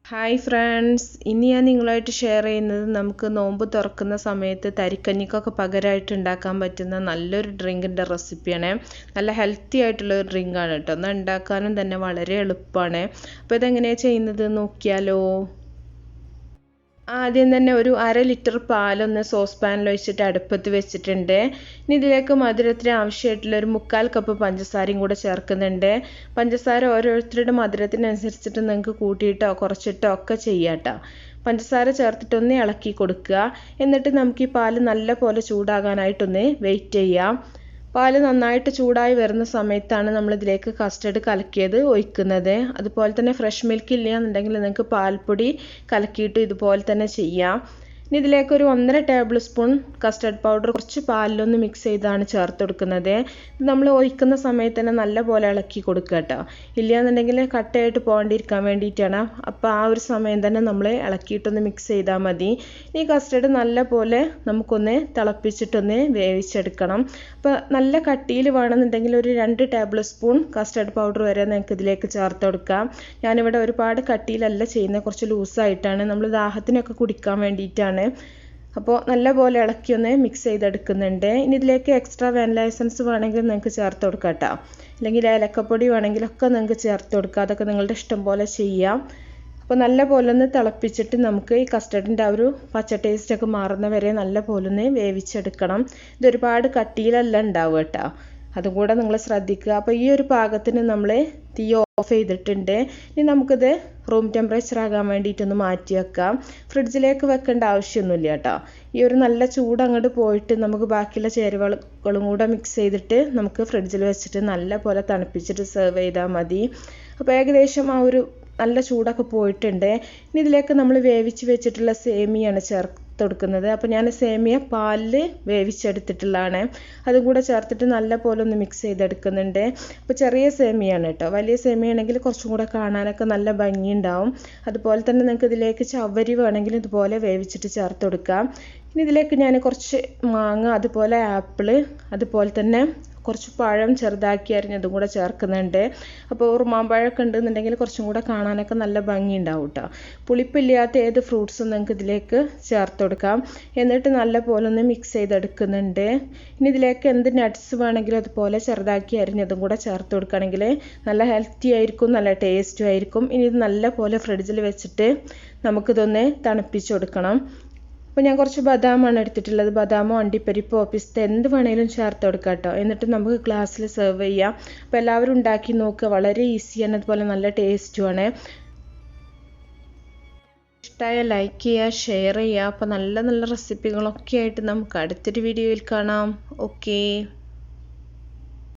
Hi friends, ഇനി ഞാൻ നിങ്ങളുമായിട്ട് ഷെയർ ചെയ്യുന്നത് നമുക്ക് നോമ്പ് തുറക്കുന്ന സമയത്ത് തരിക്കഞ്ഞിക്കൊക്കെ പകരമായിട്ട് ഉണ്ടാക്കാൻ പറ്റുന്ന നല്ലൊരു ഡ്രിങ്കിൻ്റെ റെസിപ്പിയാണ്. നല്ല ഹെൽത്തി ആയിട്ടുള്ള ഒരു ഡ്രിങ്കാണ് കേട്ടോ. എന്നാൽ ഉണ്ടാക്കാനും തന്നെ വളരെ എളുപ്പമാണ്. അപ്പോൾ ഇതെങ്ങനെയാണ് ചെയ്യുന്നത് നോക്കിയാലോ. ആദ്യം തന്നെ ഒരു 1/2 ലിറ്റർ പാലൊന്ന് സോസ് പാനിൽ ഒഴിച്ചിട്ട് അടുപ്പത്ത് വെച്ചിട്ടുണ്ട്. ഇനി ഇതിലേക്ക് മധുരത്തിന് ആവശ്യമായിട്ടുള്ള ഒരു 1/4 കപ്പ് പഞ്ചസാരയും കൂടെ ചേർക്കുന്നുണ്ട്. പഞ്ചസാര ഓരോരുത്തരുടെ മധുരത്തിനനുസരിച്ചിട്ട് നിങ്ങൾക്ക് കൂട്ടിയിട്ടോ കുറച്ചിട്ടോ ഒക്കെ ചെയ്യാം കേട്ടോ. പഞ്ചസാര ചേർത്തിട്ടൊന്ന് ഇളക്കി കൊടുക്കുക. എന്നിട്ട് നമുക്ക് ഈ പാല് നല്ല പോലെ ചൂടാകാനായിട്ടൊന്ന് വെയിറ്റ് ചെയ്യാം. പാല് നന്നായിട്ട് ചൂടായി വരുന്ന സമയത്താണ് നമ്മൾ ഇതിലേക്ക് കസ്റ്റർഡ് കലക്കിയത് ഒഴിക്കുന്നത്. അതുപോലെ തന്നെ ഫ്രഷ് മിൽക്ക് ഇല്ല എന്നുണ്ടെങ്കിൽ നിങ്ങൾക്ക് പാൽപ്പൊടി കലക്കിയിട്ട് ഇതുപോലെ തന്നെ ചെയ്യാം. ഇനി ഇതിലേക്ക് ഒരു 1.5 ടേബിൾ സ്പൂൺ കസ്റ്റർഡ് പൗഡർ കുറച്ച് പാലിലൊന്ന് മിക്സ് ചെയ്താണ് ചേർത്ത് കൊടുക്കുന്നത്. ഇത് നമ്മൾ ഒഴിക്കുന്ന സമയത്ത് തന്നെ നല്ല പോലെ ഇളക്കി കൊടുക്കുക കേട്ടോ. ഇല്ലയെന്നുണ്ടെങ്കിൽ കട്ടയായിട്ട് പോകാണ്ടിരിക്കാൻ വേണ്ടിയിട്ടാണ്. അപ്പോൾ ആ ഒരു സമയം തന്നെ നമ്മൾ ഇളക്കിയിട്ടൊന്ന് മിക്സ് ചെയ്താൽ മതി. ഈ കസ്റ്റർഡ് നല്ല പോലെ നമുക്കൊന്ന് തിളപ്പിച്ചിട്ടൊന്ന് വേവിച്ചെടുക്കണം. അപ്പോൾ നല്ല കട്ടിയിൽ വേണമെന്നുണ്ടെങ്കിൽ ഒരു 2 ടേബിൾ സ്പൂൺ കസ്റ്റർഡ് പൗഡർ വരെ നിങ്ങൾക്ക് ഇതിലേക്ക് ചേർത്ത് കൊടുക്കാം. ഞാനിവിടെ ഒരുപാട് കട്ടിയിലല്ല ചെയ്യുന്നത്, കുറച്ച് ലൂസായിട്ടാണ്. നമ്മൾ ദാഹത്തിനൊക്കെ കുടിക്കാൻ വേണ്ടിയിട്ടാണ്. അപ്പോൾ നല്ലപോലെ ഇളക്കി ഒന്ന് മിക്സ് ചെയ്തെടുക്കുന്നുണ്ട്. ഇനി ഇതിലേക്ക് എക്സ്ട്രാ വാനില എസൻസ് വേണമെങ്കിൽ നിങ്ങൾക്ക് ചേർത്ത് കൊടുക്കാം കേട്ടോ. അല്ലെങ്കിൽ ഏലക്കപ്പൊടി വേണമെങ്കിലൊക്കെ നിങ്ങൾക്ക് ചേർത്ത് കൊടുക്കാം. അതൊക്കെ നിങ്ങളുടെ ഇഷ്ടം പോലെ ചെയ്യാം. അപ്പോൾ നല്ല പോലെ ഒന്ന് തിളപ്പിച്ചിട്ട് നമുക്ക് ഈ കസ്റ്റർഡിൻ്റെ ആ ഒരു പച്ച ടേസ്റ്റൊക്കെ മാറുന്ന വരെ നല്ല പോലെ ഒന്ന് വേവിച്ചെടുക്കണം. ഇതൊരുപാട് കട്ടിയിലല്ല ഉണ്ടാവുക കേട്ടോ, അതും കൂടെ നിങ്ങൾ ശ്രദ്ധിക്കുക. അപ്പോൾ ഈ ഒരു പാകത്തിന് നമ്മൾ തീ ഓഫ് ചെയ്തിട്ടുണ്ട്. ഇനി നമുക്കിത് റൂം ടെമ്പറേച്ചർ ആകാൻ വേണ്ടിയിട്ടൊന്ന് മാറ്റി വെക്കാം. ഫ്രിഡ്ജിലേക്ക് വെക്കേണ്ട ആവശ്യമൊന്നുമില്ല കേട്ടോ. ഈ ഒരു നല്ല ചൂട് അങ്ങോട്ട് പോയിട്ട് നമുക്ക് ബാക്കിയുള്ള ചേരുവകളും കൂടെ മിക്സ് ചെയ്തിട്ട് നമുക്ക് ഫ്രിഡ്ജിൽ വെച്ചിട്ട് നല്ല പോലെ തണുപ്പിച്ചിട്ട് സെർവ് ചെയ്താൽ മതി. അപ്പോൾ ഏകദേശം ആ ഒരു നല്ല ചൂടൊക്കെ പോയിട്ടുണ്ട്. ഇനി ഇതിലേക്ക് നമ്മൾ വേവിച്ച് വെച്ചിട്ടുള്ള സേമിയാണ് ചേർത്ത് കൊടുക്കുന്നത്. അപ്പോൾ ഞാൻ സേമിയ പാലിൽ വേവിച്ചെടുത്തിട്ടുള്ളതാണ്. അതും കൂടെ ചേർത്തിട്ട് നല്ല പോലെ ഒന്ന് മിക്സ് ചെയ്തെടുക്കുന്നുണ്ട്. അപ്പോൾ ചെറിയ സേമിയാണ് കേട്ടോ. വലിയ സേമിയാണെങ്കിൽ കുറച്ചും കൂടെ കാണാനൊക്കെ നല്ല ഭംഗിയുണ്ടാവും. അതുപോലെ തന്നെ നിങ്ങൾക്ക് ഇതിലേക്ക് ചവ്വരി വേണമെങ്കിൽ ഇതുപോലെ വേവിച്ചിട്ട് ചേർത്ത് കൊടുക്കാം. ഇനി ഇതിലേക്ക് ഞാൻ കുറച്ച് മാങ്ങ, അതുപോലെ ആപ്പിള്, അതുപോലെ തന്നെ കുറച്ച് പഴം ചെറുതാക്കി അരിഞ്ഞതും കൂടെ ചേർക്കുന്നുണ്ട്. അപ്പോൾ ഉറുമാമ്പഴമൊക്കെ ഉണ്ടെന്നുണ്ടെങ്കിൽ കുറച്ചും കൂടെ കാണാനൊക്കെ നല്ല ഭംഗി ഉണ്ടാവും കേട്ടോ. പുളിപ്പില്ലാത്ത ഏത് ഫ്രൂട്ട്സും നിങ്ങൾക്ക് ഇതിലേക്ക് ചേർത്ത് കൊടുക്കാം. എന്നിട്ട് നല്ല പോലെ ഒന്ന് മിക്സ് ചെയ്തെടുക്കുന്നുണ്ട്. ഇനി ഇതിലേക്ക് എന്ത് നട്ട്സ് വേണമെങ്കിലും അതുപോലെ ചെറുതാക്കി അരിഞ്ഞതും കൂടെ ചേർത്ത് കൊടുക്കുകയാണെങ്കിൽ നല്ല ഹെൽത്തി ആയിരിക്കും, നല്ല ടേസ്റ്റും ആയിരിക്കും. ഇനി ഇത് നല്ല പോലെ ഫ്രിഡ്ജിൽ വെച്ചിട്ട് നമുക്കിതൊന്ന് തണുപ്പിച്ച് കൊടുക്കണം. അപ്പോൾ ഞാൻ കുറച്ച് ബദാമാണ് എടുത്തിട്ടുള്ളത്. ബദാമോ അണ്ടിപ്പരിപ്പോ പിസ്ത എന്ത് വേണേലും ചേർത്ത് കൊടുക്കാം കേട്ടോ. എന്നിട്ട് നമുക്ക് ഗ്ലാസ്സിൽ സെർവ് ചെയ്യാം. അപ്പോൾ എല്ലാവരും ഉണ്ടാക്കി നോക്കുക, വളരെ ഈസിയാണ്, അതുപോലെ നല്ല ടേസ്റ്റുമാണ്. ഇഷ്ടമായ ലൈക്ക് ചെയ്യുക, ഷെയർ ചെയ്യുക. അപ്പോൾ നല്ല നല്ല റെസിപ്പികളൊക്കെ ആയിട്ട് നമുക്ക് അടുത്തൊരു വീഡിയോയിൽ കാണാം. ഓക്കേ.